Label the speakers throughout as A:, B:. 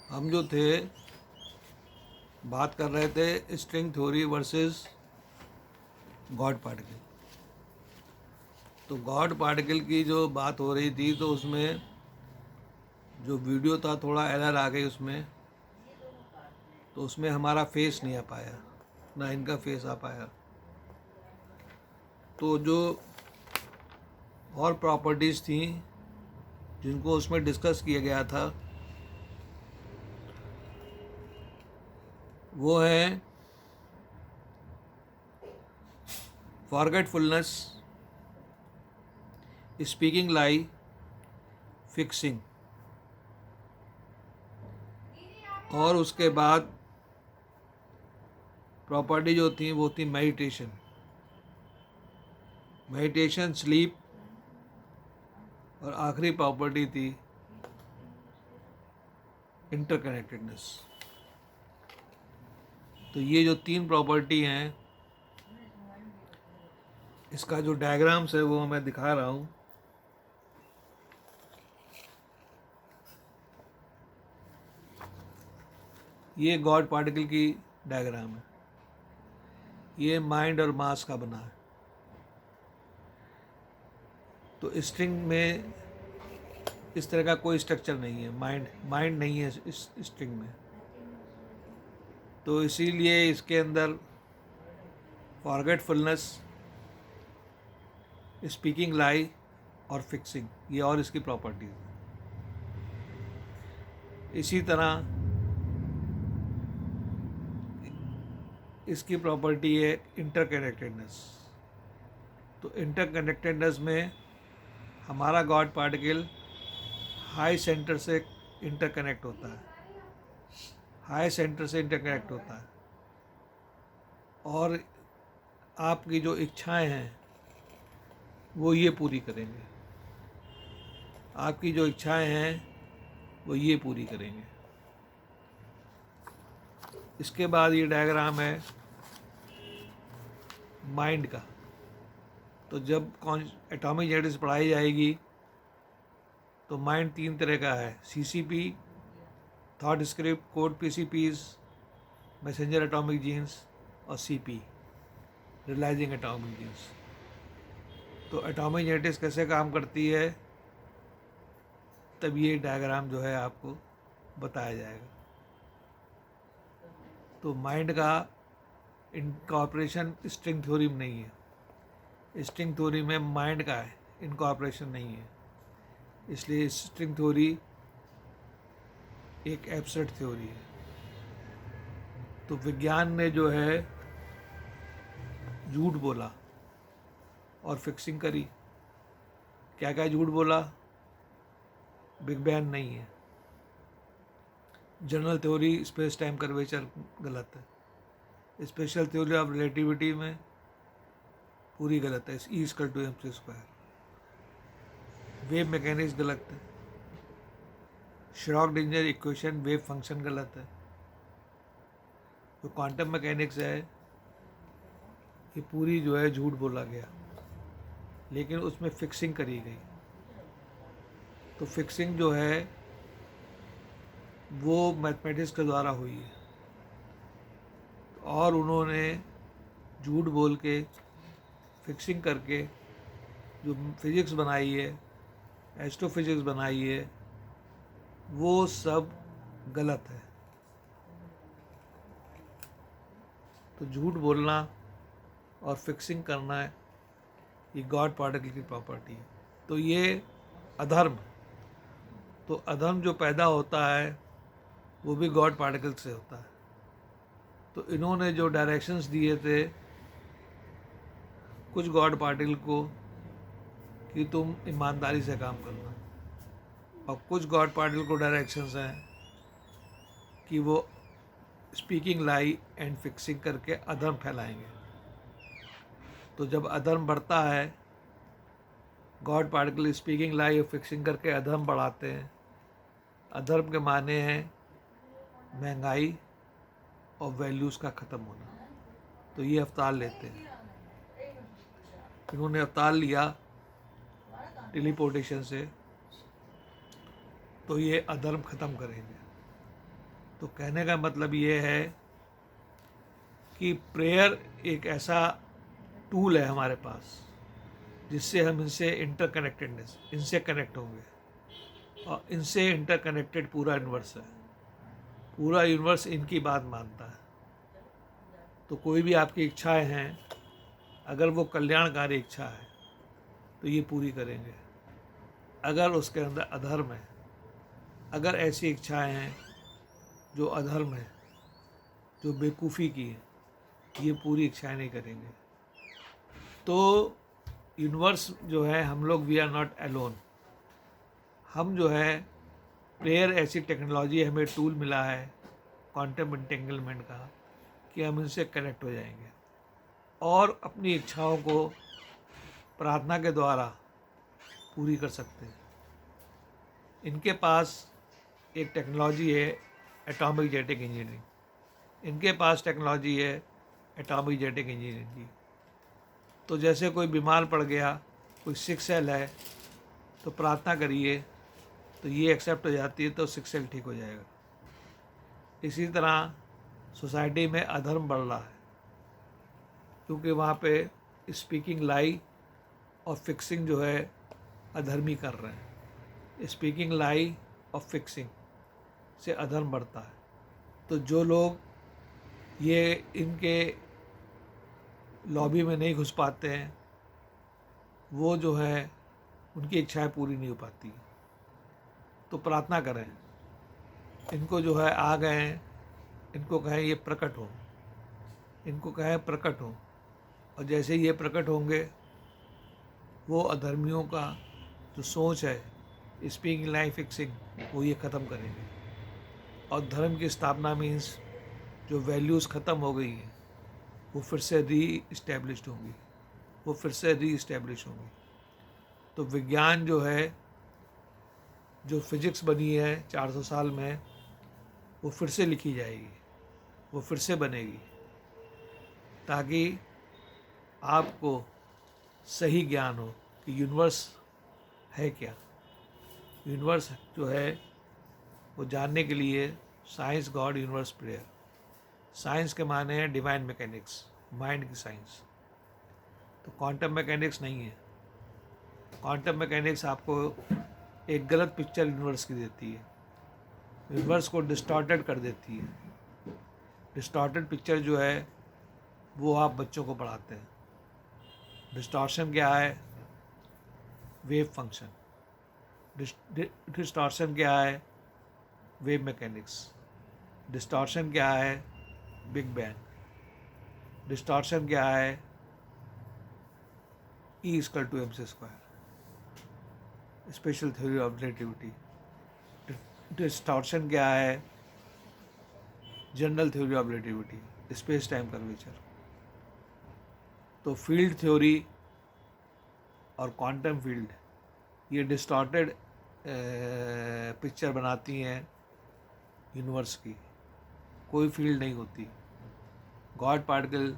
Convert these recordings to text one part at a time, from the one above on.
A: हम जो थे बात कर रहे थे string theory versus God particle. तो गॉड पार्टिकल की जो बात हो रही थी तो उसमें जो वीडियो था थोड़ा एरर आ गई उसमें, तो उसमें हमारा फेस नहीं आ पाया, ना इनका फेस आ पाया। तो जो और प्रॉपर्टीज़ थी जिनको उसमें डिस्कस किया गया था वो है फॉरगेटफुलनेस, स्पीकिंग लाई, फिक्सिंग। और उसके बाद प्रॉपर्टी जो थी वो थी मेडिटेशन, स्लीप, और आखिरी प्रॉपर्टी थी इंटरकनेक्टेडनेस। तो ये जो तीन प्रॉपर्टी हैं, इसका जो डायग्राम्स है वो मैं दिखा रहा हूँ। ये गॉड पार्टिकल की डायग्राम है। ये माइंड और मास का बना है। तो स्ट्रिंग में इस तरह का कोई स्ट्रक्चर नहीं है, माइंड नहीं है इस स्ट्रिंग में। तो इसीलिए इसके अंदर फॉरगेटफुलनेस, स्पीकिंग लाई और फिक्सिंग, ये और इसकी प्रॉपर्टीज हैं। इसी तरह इसकी प्रॉपर्टी है इंटरकनेक्टेडनेस। तो इंटरकनेक्टेडनेस में हमारा गॉड पार्टिकल हाई सेंटर से इंटरकनेक्ट होता है, और आपकी जो इच्छाएं हैं वो ये पूरी करेंगे, वो ये पूरी करेंगे। इसके बाद ये डायग्राम है माइंड का। तो जब एटॉमिक जेनेटिक्स पढ़ाई जाएगी तो माइंड तीन तरह का है: CCP, thought script, code PCPs, messenger atomic genes, और सीपी, रियलाइजिंग एटॉमिक जीन्स। तो एटॉमिक जेनेटिक्स कैसे काम करती है, तब ये डायग्राम जो है आपको बताया जाएगा। तो माइंड का इनकॉर्पोरेशन स्ट्रिंग थ्योरी में नहीं है। स्ट्रिंग थ्योरी में माइंड का है, इनकॉर्पोरेशन नहीं है। इसलिए स्ट्रिंग थ्योरी एक एब्स्ट्रैक्ट थ्योरी है। तो विज्ञान ने जो है झूठ बोला और फिक्सिंग करी। क्या क्या झूठ बोला? बिग बैंग नहीं है, general theory space time curvature गलत है, स्पेशल थ्योरी ऑफ रिलेटिविटी में पूरी गलत है, E=mc²। वेव मैकेनिक्स गलत है, श्रॉडिंगर इक्वेशन वेव फंक्शन गलत है। जो क्वांटम मैकेनिक्स है ये पूरी जो है झूठ बोला गया, लेकिन उसमें फिक्सिंग करी गई। तो फिक्सिंग जो है वो मैथमेटिक्स के द्वारा हुई है, और उन्होंने झूठ बोल के फिक्सिंग करके जो फिज़िक्स बनाई है, एस्ट्रोफिज़िक्स बनाई है, वो सब गलत है। तो झूठ बोलना और फिक्सिंग करना है, ये गॉड पार्टिकल की प्रॉपर्टी है। तो ये अधर्म, तो अधर्म जो पैदा होता है वो भी गॉड पार्टिकल से होता है। तो इन्होंने जो डायरेक्शंस दिए थे कुछ गॉड पार्टिकल को कि तुम ईमानदारी से काम करना, और कुछ गॉड पार्टिकल को डायरेक्शंस हैं कि वो स्पीकिंग लाई एंड फिक्सिंग करके अधर्म फैलाएंगे। तो जब अधर्म बढ़ता है, गॉड पार्टिकल स्पीकिंग लाई और फिक्सिंग करके अधर्म बढ़ाते हैं। अधर्म के माने हैं महंगाई और वैल्यूज़ का ख़त्म होना। तो ये अवतार लेते हैं। इन्होंने अवतार लिया टेलीपोर्टेशन से, तो ये अधर्म ख़त्म करेंगे। तो कहने का मतलब ये है कि प्रेयर एक ऐसा टूल है हमारे पास जिससे हम इनसे इंटरकनेक्टेडनेस इनसे कनेक्ट होंगे, और इनसे इंटरकनेक्टेड पूरा यूनिवर्स है। पूरा यूनिवर्स इनकी बात मानता है। तो कोई भी आपकी इच्छाएं हैं, अगर वो कल्याणकारी इच्छा है तो ये पूरी करेंगे। अगर उसके अंदर अधर्म है, अगर ऐसी इच्छाएं हैं जो अधर्म है, जो बेवकूफ़ी की है, ये पूरी इच्छाएं नहीं करेंगे। तो यूनिवर्स जो है, हम लोग वी आर नॉट अलोन। हम जो है प्रेयर ऐसी टेक्नोलॉजी हमें टूल मिला है क्वांटम एंटेंगलमेंट का कि हम इनसे कनेक्ट हो जाएंगे और अपनी इच्छाओं को प्रार्थना के द्वारा पूरी कर सकते हैं। इनके पास एक टेक्नोलॉजी है एटॉमिक जेनेटिक इंजीनियरिंग। इनके पास टेक्नोलॉजी है एटॉमिक जेनेटिक इंजीनियरिंग की। तो जैसे कोई बीमार पड़ गया, कोई सिक सेल है, तो प्रार्थना करिए तो ये एक्सेप्ट हो जाती है, तो सिक सेल ठीक हो जाएगा। इसी तरह सोसाइटी में अधर्म बढ़ रहा है क्योंकि वहाँ पे स्पीकिंग लाई और फिक्सिंग जो है अधर्मी कर रहे हैं। स्पीकिंग लाई और फिक्सिंग से अधर्म बढ़ता है। तो जो लोग ये इनके लॉबी में नहीं घुस पाते हैं, वो जो है उनकी इच्छाएं पूरी नहीं हो पाती। तो प्रार्थना करें, इनको जो है आ गए हैं, इनको कहें ये प्रकट हो, इनको कहें प्रकट हो, और जैसे ये प्रकट होंगे वो अधर्मियों का जो सोच है स्पीकिंग लाइफ फिक्सिंग, वो ये ख़त्म करेंगे। और धर्म की स्थापना मीन्स जो वैल्यूज़ ख़त्म हो गई हैं वो फिर से री इस्टेब्लिश्ड होंगी, वो फिर से री इस्टेब्लिश होंगी। तो विज्ञान जो है, जो फिजिक्स बनी है 400 साल में, वो फिर से लिखी जाएगी, वो फिर से बनेगी, ताकि आपको सही ज्ञान हो कि यूनिवर्स है क्या। यूनिवर्स जो है वो जानने के लिए science, God, universe, prayer. Science के माने हैं डिवाइन मैकेनिक्स, माइंड की साइंस। तो क्वांटम मैकेनिक्स नहीं है। क्वांटम मैकेनिक्स आपको एक गलत पिक्चर यूनिवर्स की देती है, यूनिवर्स को डिस्टॉर्टेड कर देती है। डिस्टॉर्टेड पिक्चर जो है वो आप बच्चों को पढ़ाते हैं। डिस्टॉर्शन क्या है? Wave function. डिस्टॉर्शन क्या है? Wave mechanics. डिस्टॉर्शन क्या है? Big bang. डिस्टॉर्शन क्या है? E=mc², special theory of relativity. Distortion क्या है? General theory of relativity, space time curvature. तो फील्ड थ्योरी और क्वांटम फील्ड ये डिस्टॉर्टेड पिक्चर बनाती हैं यूनिवर्स की। कोई फील्ड नहीं होती। गॉड पार्टिकल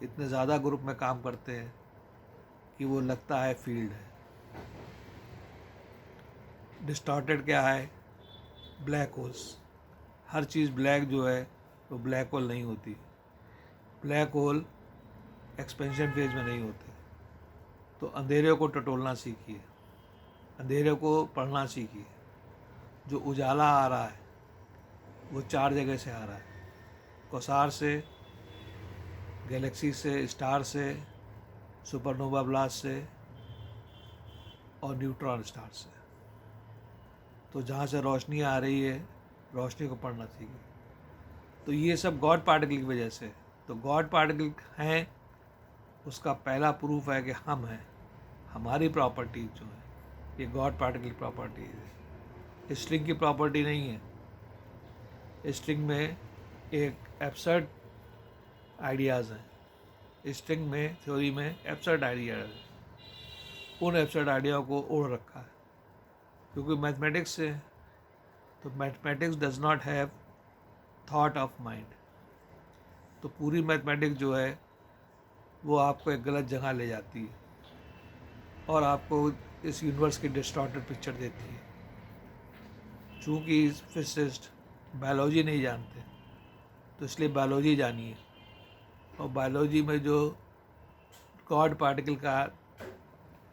A: इतने ज़्यादा ग्रुप में काम करते हैं कि वो लगता है फील्ड है। डिस्टॉर्टेड क्या है? Black holes. हर चीज़ ब्लैक जो है वो ब्लैक होल नहीं होती। ब्लैक होल एक्सपेंशन फेज में नहीं होते। तो अंधेरे को टटोलना सीखिए, अंधेरे को पढ़ना सीखिए। जो उजाला आ रहा है वो 4 जगह से आ रहा है, क्वासार से, गैलेक्सी से, स्टार से, सुपरनोवा ब्लास्ट से और न्यूट्रॉन स्टार से। तो जहाँ से रोशनी आ रही है, रोशनी को पढ़ना सीखिए। तो ये सब गॉड पार्टिकल की वजह से। तो गॉड पार्टिकल हैं, उसका पहला प्रूफ है कि हम हैं। हमारी प्रॉपर्टी जो है ये गॉड पार्टिकल प्रॉपर्टी है, स्ट्रिंग की प्रॉपर्टी नहीं है। स्ट्रिंग में एक एब्सर्ड आइडियाज़ हैं, स्ट्रिंग में थ्योरी में एब्सर्ड आइडियाज़ हैं। उन एब्सर्ड आइडियाओं को ओढ़ रखा है क्योंकि मैथमेटिक्स से, तो mathematics does not have thought of mind. तो पूरी मैथमेटिक्स जो है वो आपको एक गलत जगह ले जाती है और आपको इस यूनिवर्स की डिस्टॉर्टेड पिक्चर देती है। चूँकि फिजिसिस्ट बायोलॉजी नहीं जानते, तो इसलिए बायोलॉजी जानिए। और बायोलॉजी में जो गॉड पार्टिकल का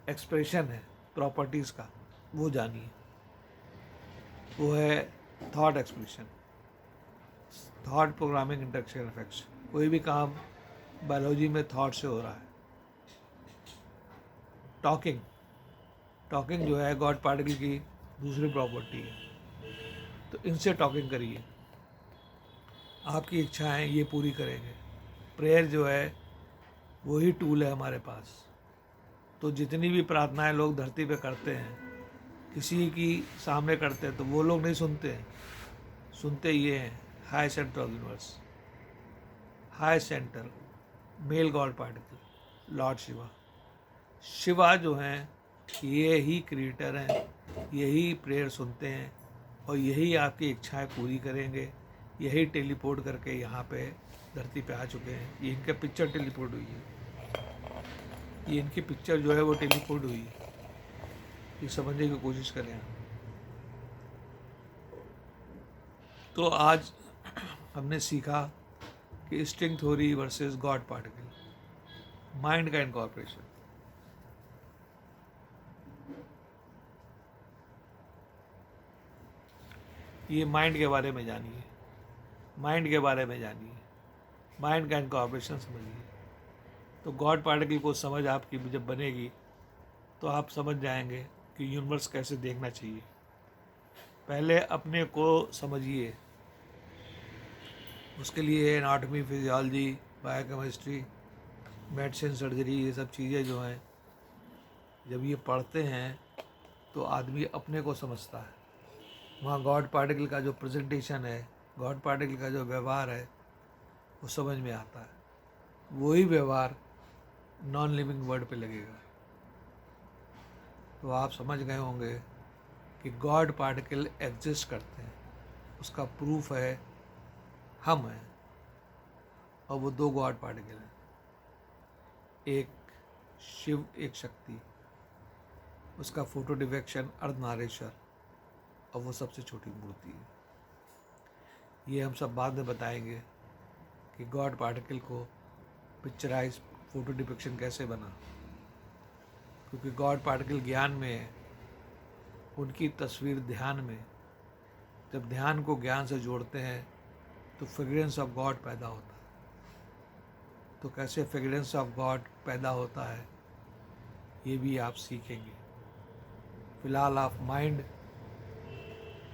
A: एक्सप्रेशन है प्रॉपर्टीज़ का, वो जानिए। वो है thought expression, thought programming interaction effects. कोई भी काम बायोलॉजी में थॉट से हो रहा है। टॉकिंग, टॉकिंग जो है गॉड पार्टिकल की दूसरी प्रॉपर्टी है। तो इनसे टॉकिंग करिए, आपकी इच्छाएं ये पूरी करेंगे। प्रेयर जो है वही टूल है हमारे पास। तो जितनी भी प्रार्थनाएं लोग धरती पे करते हैं, किसी की सामने करते हैं, तो वो लोग नहीं सुनते हैं, सुनते ये हैं high centre of universe, high centre, male god particle, lord Shiva. Shiva जो हैं ये ही क्रिएटर हैं, यही प्रेयर सुनते हैं और यही आपकी इच्छाएं पूरी करेंगे। यही टेलीपोर्ट करके यहाँ पे धरती पे आ चुके हैं। ये इनका पिक्चर टेलीपोर्ट हुई है, ये इनकी पिक्चर जो है वो टेलीपोर्ट हुई है। ये समझने की कोशिश करें आप। तो आज हमने सीखा कि string theory versus God particle, mind का इनकॉर्पोरेशन। ये माइंड के बारे में जानिए, माइंड के बारे में जानिए, माइंड का इनकॉर्पोरेशन समझिए। तो गॉड पार्टिकल को समझ आपकी जब बनेगी तो आप समझ जाएंगे कि यूनिवर्स कैसे देखना चाहिए। पहले अपने को समझिए, उसके लिए anatomy, physiology, biochemistry, medicine, surgery, ये सब चीज़ें जो हैं जब ये पढ़ते हैं तो आदमी अपने को समझता है। वहाँ गॉड पार्टिकल का जो प्रेजेंटेशन है, गॉड पार्टिकल का जो व्यवहार है वो समझ में आता है। वही व्यवहार नॉन लिविंग वर्ड पे लगेगा। तो आप समझ गए होंगे कि गॉड पार्टिकल एग्जिस्ट करते हैं। उसका प्रूफ है हम हैं, और वो दो गॉड पार्टिकल हैं, एक शिव, एक शक्ति। उसका फोटो डिफेक्शन अर्धनारीश्वर, और वो सबसे छोटी मूर्ति है। ये हम सब बाद में बताएंगे कि गॉड पार्टिकल को पिक्चराइज फोटो डिपिक्शन कैसे बना, क्योंकि गॉड पार्टिकल ज्ञान में है, उनकी तस्वीर ध्यान में। जब ध्यान को ज्ञान से जोड़ते हैं तो फ्रेग्रेंस ऑफ गॉड पैदा होता है। तो कैसे फ्रेग्रेंस ऑफ गॉड पैदा होता है ये भी आप सीखेंगे। फिलहाल आप माइंड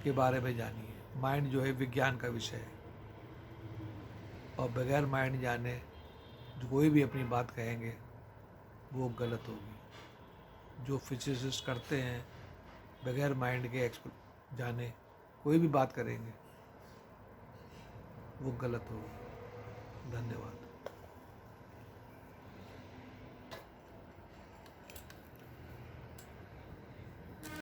A: के बारे में जानिए। माइंड जो है विज्ञान का विषय है, और बगैर माइंड जाने जो कोई भी अपनी बात कहेंगे वो गलत होगी। जो फिजिसिस्ट करते हैं बगैर माइंड के जाने कोई भी बात करेंगे वो गलत होगी। धन्यवाद।